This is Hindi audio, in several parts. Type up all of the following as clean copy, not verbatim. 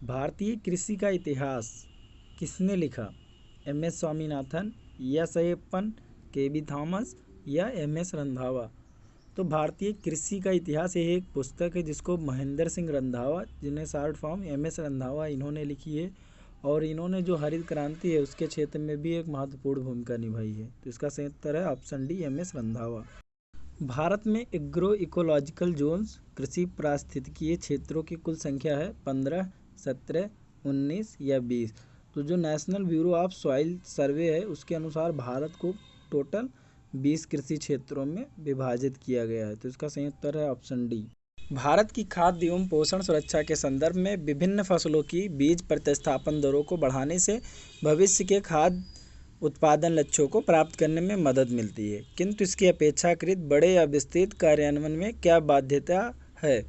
भारतीय कृषि का इतिहास किसने लिखा? M S. Swaminathan, S Ayyappan, K B. Thomas या एम.एस. रंधावा। तो भारतीय कृषि का इतिहास ये एक पुस्तक है जिसको महेंद्र सिंह रंधावा, जिन्हें शॉर्ट फॉर्म एम.एस. रंधावा, इन्होंने लिखी है। और इन्होंने जो हरित क्रांति है उसके क्षेत्र में भी एक महत्वपूर्ण भूमिका निभाई है। तो इसका सही उत्तर है ऑप्शन डी, एम.एस. रंधावा। भारत में एग्रो इकोलॉजिकल जोन्स, कृषि पारिस्थितिकीय क्षेत्रों की कुल संख्या है 15, 17, 19 या 20। तो जो नेशनल ब्यूरो ऑफ सॉइल सर्वे है उसके अनुसार भारत को टोटल 20 कृषि क्षेत्रों में विभाजित किया गया है। तो इसका सही उत्तर है ऑप्शन डी। भारत की खाद्य एवं पोषण सुरक्षा के संदर्भ में विभिन्न फसलों की बीज प्रतिस्थापन दरों को बढ़ाने से भविष्य के खाद्य उत्पादन लक्ष्यों को प्राप्त करने में मदद मिलती है, किंतु इसकी अपेक्षाकृत बड़े या विस्तृत कार्यान्वयन में क्या बाध्यता है?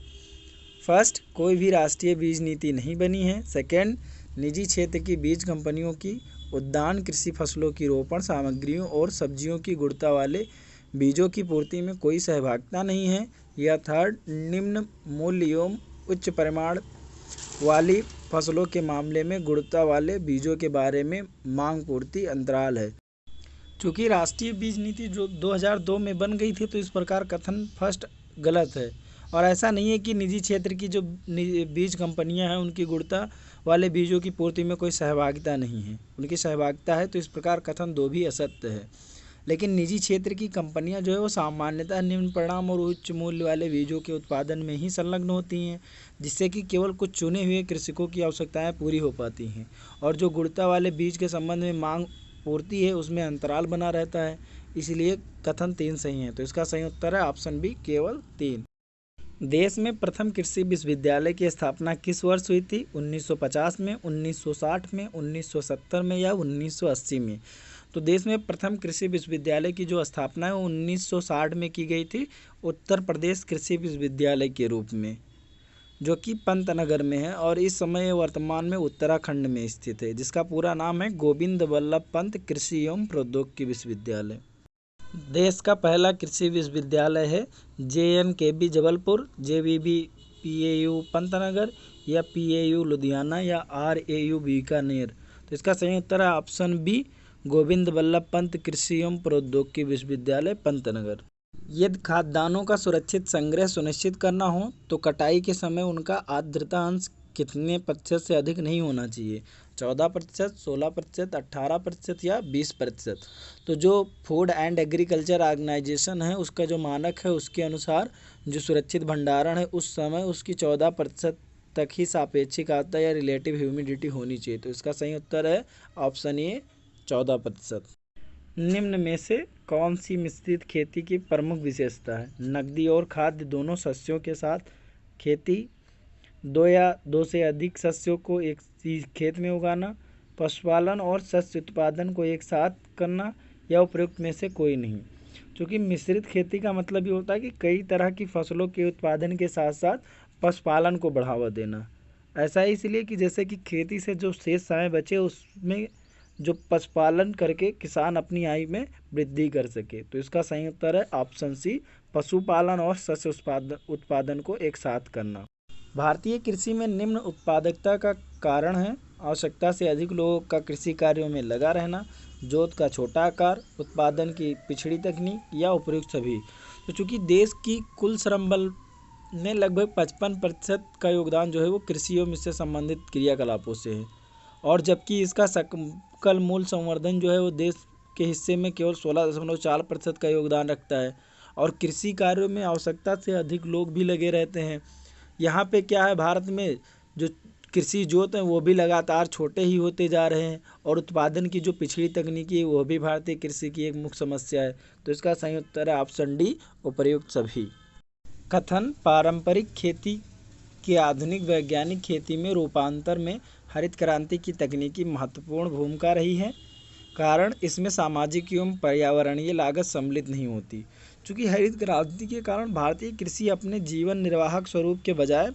फर्स्ट, कोई भी राष्ट्रीय बीज नीति नहीं बनी है। सेकेंड, निजी क्षेत्र की बीज कंपनियों की उद्यान कृषि फसलों की रोपण सामग्रियों और सब्जियों की गुणवत्ता वाले बीजों की पूर्ति में कोई सहभागिता नहीं है। या थर्ड, निम्न मूल्य एवं उच्च परिमाण वाली फसलों के मामले में गुणवत्ता वाले बीजों के बारे में मांग पूर्ति अंतराल है। चूँकि राष्ट्रीय बीज नीति जो 2002 में बन गई थी, तो इस प्रकार कथन फर्स्ट गलत है। और ऐसा नहीं है कि निजी क्षेत्र की जो बीज कंपनियां हैं उनकी गुणवत्ता वाले बीजों की पूर्ति में कोई सहभागिता नहीं है, उनकी सहभागिता है। तो इस प्रकार कथन दो भी असत्य है। लेकिन निजी क्षेत्र की कंपनियां जो है वो सामान्यतः निम्न परिणाम और उच्च मूल्य वाले बीजों के उत्पादन में ही संलग्न होती हैं, जिससे कि केवल कुछ चुने हुए कृषकों की आवश्यकताएं पूरी हो पाती हैं। और जो गुणवत्ता वाले बीज के संबंध में मांग पूर्ति है उसमें अंतराल बना रहता है। इसलिए कथन 3 सही है। तो इसका सही उत्तर है ऑप्शन बी, केवल 3। देश में प्रथम कृषि विश्वविद्यालय की स्थापना किस वर्ष हुई थी? 1950 में, 1960 में, 1970 में या 1980 में? तो देश में प्रथम कृषि विश्वविद्यालय की जो स्थापना है वो 1960 में की गई थी, उत्तर प्रदेश कृषि विश्वविद्यालय के रूप में, जो कि पंतनगर में है। और इस समय वर्तमान में उत्तराखंड में स्थित है, जिसका पूरा नाम है गोविंद वल्लभ पंत कृषि एवं प्रौद्योगिकी विश्वविद्यालय। देश का पहला कृषि विश्वविद्यालय है JNKB Jabalpur, JVB PAU Pantnagar या PAU लुधियाना या RAU बीकानेर। तो इसका सही उत्तर है ऑप्शन बी, गोविंद वल्लभ पंत कृषि एवं प्रौद्योगिकी विश्वविद्यालय पंतनगर। यदि खाद्यान्नों का सुरक्षित संग्रह सुनिश्चित करना हो तो कटाई के समय उनका आर्द्रता अंश कितने प्रतिशत से अधिक नहीं होना चाहिए? 14%, 16%, 18% या 20%? तो जो फूड एंड एग्रीकल्चर ऑर्गेनाइजेशन है उसका जो मानक है उसके अनुसार जो सुरक्षित भंडारण है उस समय उसकी 14% तक ही सापेक्षिक आर्द्रता या रिलेटिव ह्यूमिडिटी होनी चाहिए। तो इसका सही उत्तर है ऑप्शन ए, 14%। निम्न में से कौन सी मिश्रित खेती की प्रमुख विशेषता है? नकदी और खाद्य दोनों शस्यों के साथ खेती, दो या दो से अधिक शस्यों को एक ही खेत में उगाना, पशुपालन और शस्य उत्पादन को एक साथ करना या उपयुक्त में से कोई नहीं। क्योंकि मिश्रित खेती का मतलब ये होता है कि कई तरह की फसलों के उत्पादन के साथ साथ पशुपालन को बढ़ावा देना। ऐसा इसलिए कि जैसे कि खेती से जो शेष समय बचे उसमें जो पशुपालन करके किसान अपनी आय में वृद्धि कर सके। तो इसका सही उत्तर है ऑप्शन सी, पशुपालन और शस्य उत्पादन को एक साथ करना। भारतीय कृषि में निम्न उत्पादकता का कारण है आवश्यकता से अधिक लोगों का कृषि कार्यों में लगा रहना, जोत का छोटा आकार, उत्पादन की पिछड़ी तकनीक या उपयुक्त सभी। तो चूँकि देश की कुल श्रम बल में लगभग 55% का योगदान जो है वो कृषि एवं इससे संबंधित क्रियाकलापों से है, और जबकि इसका सकल मूल संवर्धन जो है वो देश के हिस्से में केवल 16.4% का योगदान रखता है। और कृषि कार्यों में आवश्यकता से अधिक लोग भी लगे रहते हैं। यहाँ पे क्या है, भारत में जो कृषि जोत हैं वो भी लगातार छोटे ही होते जा रहे हैं, और उत्पादन की जो पिछड़ी तकनीकी है वो भी भारतीय कृषि की एक मुख्य समस्या है। तो इसका सही उत्तर है ऑप्शन डी, उपर्युक्त सभी। कथन पारंपरिक खेती के आधुनिक वैज्ञानिक खेती में रूपांतर में हरित क्रांति की तकनीकी महत्वपूर्ण भूमिका रही है। कारण इसमें सामाजिक एवं पर्यावरणीय लागत सम्मिलित नहीं होती। चूँकि हरित क्रांति के कारण भारतीय कृषि अपने जीवन निर्वाहक स्वरूप के बजाय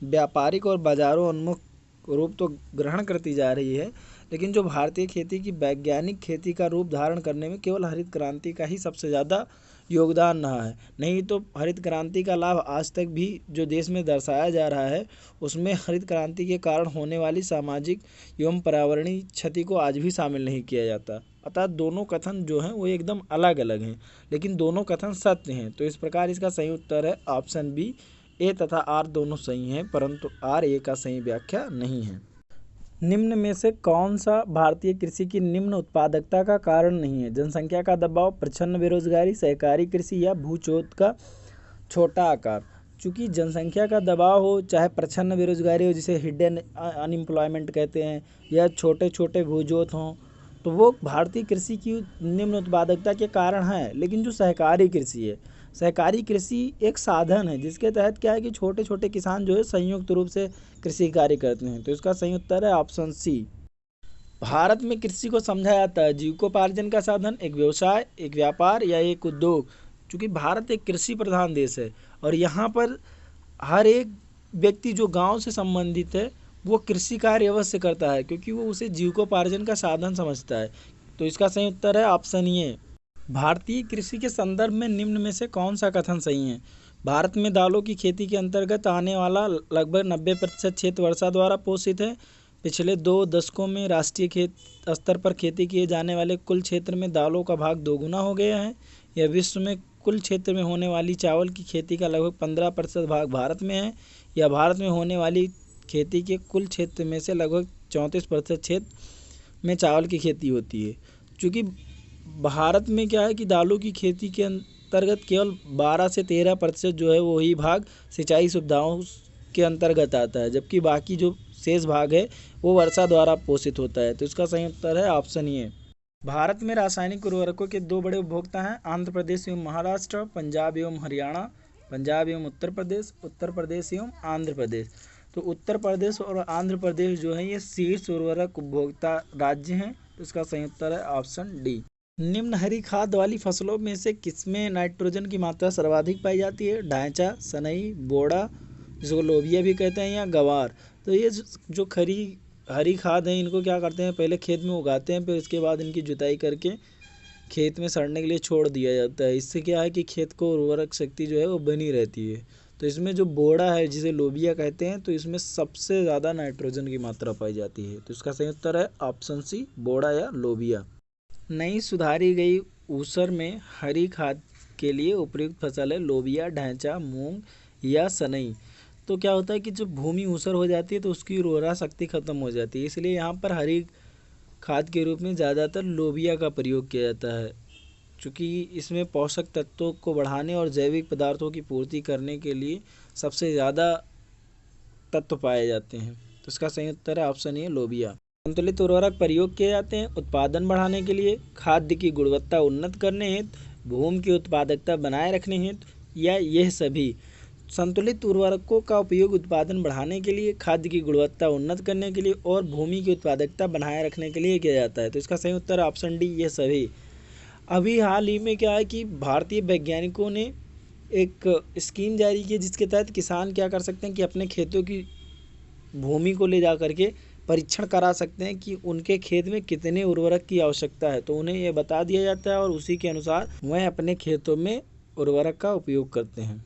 व्यापारिक और बाजारों उन्मुख रूप तो ग्रहण करती जा रही है, लेकिन जो भारतीय खेती की वैज्ञानिक खेती का रूप धारण करने में केवल हरित क्रांति का ही सबसे ज़्यादा योगदान रहा है। नहीं तो हरित क्रांति का लाभ आज तक भी जो देश में दर्शाया जा रहा है, उसमें हरित क्रांति के कारण होने वाली सामाजिक एवं पर्यावरणीय क्षति को आज भी शामिल नहीं किया जाता। अतः दोनों कथन जो हैं वो एकदम अलग अलग हैं, लेकिन दोनों कथन सत्य हैं। तो इस प्रकार इसका सही उत्तर है ऑप्शन बी। ए तथा आर दोनों सही हैं, परंतु आर ए का सही व्याख्या नहीं है। निम्न में से कौन सा भारतीय कृषि की निम्न उत्पादकता का कारण नहीं है? जनसंख्या का दबाव, प्रच्छन्न बेरोजगारी, सहकारी कृषि या भूचोद का छोटा आकार। चूँकि जनसंख्या का दबाव हो, चाहे प्रच्छन्न बेरोजगारी हो जिसे हिडन अनएम्प्लॉयमेंट कहते हैं, या छोटे छोटे भूजोत हों, तो वो भारतीय कृषि की निम्न उत्पादकता के कारण है। लेकिन जो सहकारी कृषि है, सहकारी कृषि एक साधन है जिसके तहत क्या है कि छोटे छोटे किसान जो है संयुक्त रूप से कृषि कार्य करते हैं। तो इसका सही उत्तर है ऑप्शन सी। भारत में कृषि को समझा जाता है जीविकोपार्जन का साधन, एक व्यवसाय, एक व्यापार या एक उद्योग। चूँकि भारत एक कृषि प्रधान देश है और यहाँ पर हर एक व्यक्ति जो गांव से संबंधित है वो कृषि कार्य अवश्य करता है, क्योंकि वो उसे जीविकोपार्जन का साधन समझता है। तो इसका सही उत्तर है ऑप्शन ए। भारतीय कृषि के संदर्भ में निम्न में से कौन सा कथन सही है? भारत में दालों की खेती के अंतर्गत आने वाला लगभग 90% क्षेत्र वर्षा द्वारा पोषित है। पिछले 2 दशकों में राष्ट्रीय खेत स्तर पर खेती किए जाने वाले कुल क्षेत्र में दालों का भाग 2 गुना हो गया है। यह विश्व में कुल क्षेत्र में होने वाली चावल की खेती का लगभग 15% भाग भारत में है। या भारत में होने वाली खेती के कुल क्षेत्र में से लगभग 34% क्षेत्र में चावल की खेती होती है। चूँकि भारत में क्या है कि दालों की खेती के अंतर्गत केवल 12 से 13% जो है वही भाग सिंचाई सुविधाओं के अंतर्गत आता है, जबकि बाकी जो शेष भाग है वो वर्षा द्वारा पोषित होता है। तो इसका सही उत्तर है ऑप्शन ए। भारत में रासायनिक उर्वरकों के 2 बड़े उपभोक्ता हैं, आंध्र प्रदेश एवं महाराष्ट्र, पंजाब एवं हरियाणा, पंजाब एवं उत्तर प्रदेश एवं आंध्र प्रदेश। तो उत्तर प्रदेश और आंध्र प्रदेश जो है ये शीर्ष उर्वरक उपभोक्ता राज्य हैं। तो इसका सही उत्तर है ऑप्शन डी। निम्न हरी खाद वाली फसलों में से किसमें नाइट्रोजन की मात्रा सर्वाधिक पाई जाती है? ढांचा, सनई, बोड़ा, जिसको लोबिया भी कहते हैं, या गवार। तो ये जो हरी खाद है इनको क्या करते हैं, पहले खेत में उगाते हैं, फिर इसके बाद इनकी जुताई करके खेत में सड़ने के लिए छोड़ दिया जाता है। इससे क्या है कि खेत को उर्वरक शक्ति जो है वो बनी रहती है। तो इसमें जो बोड़ा है जिसे लोबिया कहते हैं, तो इसमें सबसे ज़्यादा नाइट्रोजन की मात्रा पाई जाती है। तो इसका सही उत्तर है ऑप्शन सी, बोड़ा या लोबिया। नई सुधारी गई ऊसर में हरी खाद के लिए उपयुक्त फसल है लोबिया, ढांचा, मूंग या सनई। तो क्या होता है कि जब भूमि ऊसर हो जाती है तो उसकी उर्वरा शक्ति खत्म हो जाती है, इसलिए यहाँ पर हरी खाद के रूप में ज़्यादातर लोबिया का प्रयोग किया जाता है, क्योंकि इसमें पोषक तत्वों को बढ़ाने और जैविक पदार्थों की पूर्ति करने के लिए सबसे ज़्यादा तत्व पाए जाते हैं। तो इसका सही उत्तर है ऑप्शन ए, लोबिया। संतुलित उर्वरक प्रयोग किए जाते हैं उत्पादन बढ़ाने के लिए, खाद्य की गुणवत्ता उन्नत करने हेतु, भूमि की उत्पादकता बनाए रखने हेतु, या यह सभी। संतुलित उर्वरकों का उपयोग उत्पादन बढ़ाने के लिए, खाद्य की गुणवत्ता उन्नत करने के लिए और भूमि की उत्पादकता बनाए रखने के लिए किया जाता है। तो इसका सही उत्तर ऑप्शन डी, ये सभी। अभी हाल ही में क्या है कि भारतीय वैज्ञानिकों ने एक स्कीम जारी की जिसके तहत किसान क्या कर सकते हैं कि अपने खेतों की भूमि को ले जा करके परीक्षण करा सकते हैं कि उनके खेत में कितने उर्वरक की आवश्यकता है। तो उन्हें यह बता दिया जाता है और उसी के अनुसार वह अपने खेतों में उर्वरक का उपयोग करते हैं।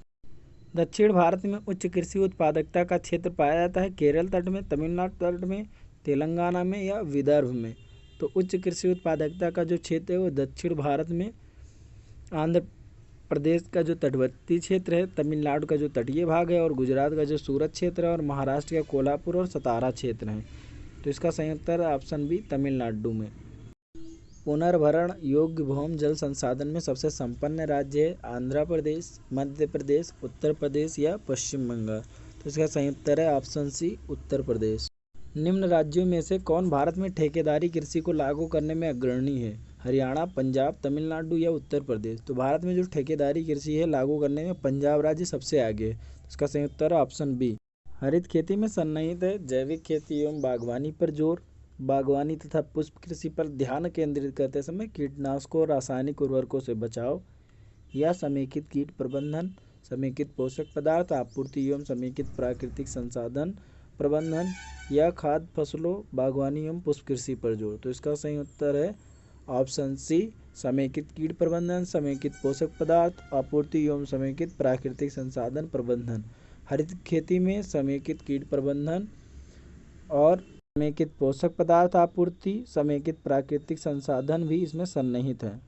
दक्षिण भारत में उच्च कृषि उत्पादकता का क्षेत्र पाया जाता है केरल तट में, तमिलनाडु तट में, तेलंगाना में या विदर्भ में। तो उच्च कृषि उत्पादकता का जो क्षेत्र है वो दक्षिण भारत में आंध्र प्रदेश का जो तटवर्ती क्षेत्र है, तमिलनाडु का जो तटीय भाग है, और गुजरात का जो सूरत क्षेत्र है, और महाराष्ट्र का कोल्हापुर और सतारा क्षेत्र है। तो इसका सही उत्तर ऑप्शन बी, तमिलनाडु में। पुनर्भरण योग्य भूमि जल संसाधन में सबसे संपन्न राज्य है आंध्र प्रदेश, मध्य प्रदेश, उत्तर प्रदेश या पश्चिम बंगाल। तो इसका सही उत्तर है ऑप्शन सी, उत्तर प्रदेश। निम्न राज्यों में से कौन भारत में ठेकेदारी कृषि को लागू करने में अग्रणी है? हरियाणा, पंजाब, तमिलनाडु या उत्तर प्रदेश। तो भारत में जो ठेकेदारी कृषि है लागू करने में पंजाब राज्य सबसे आगे है। इसका सही उत्तर है ऑप्शन बी। हरित खेती में सन्निहित है जैविक खेती एवं बागवानी पर जोर। बागवानी तथा पुष्प कृषि पर ध्यान केंद्रित करते समय कीटनाशकों और रासायनिक उर्वरकों से बचाव, या समेकित कीट प्रबंधन, समेकित पोषक पदार्थ आपूर्ति एवं समेकित प्राकृतिक संसाधन प्रबंधन, या खाद्य फसलों, बागवानी एवं पुष्प कृषि पर जोर। तो इसका सही उत्तर है ऑप्शन सी समेकित कीट प्रबंधन, समेकित पोषक पदार्थ आपूर्ति एवं समेकित प्राकृतिक संसाधन प्रबंधन। हरित खेती में समेकित कीट प्रबंधन और समेकित पोषक पदार्थ आपूर्ति, समेकित प्राकृतिक संसाधन भी इसमें सन्निहित है।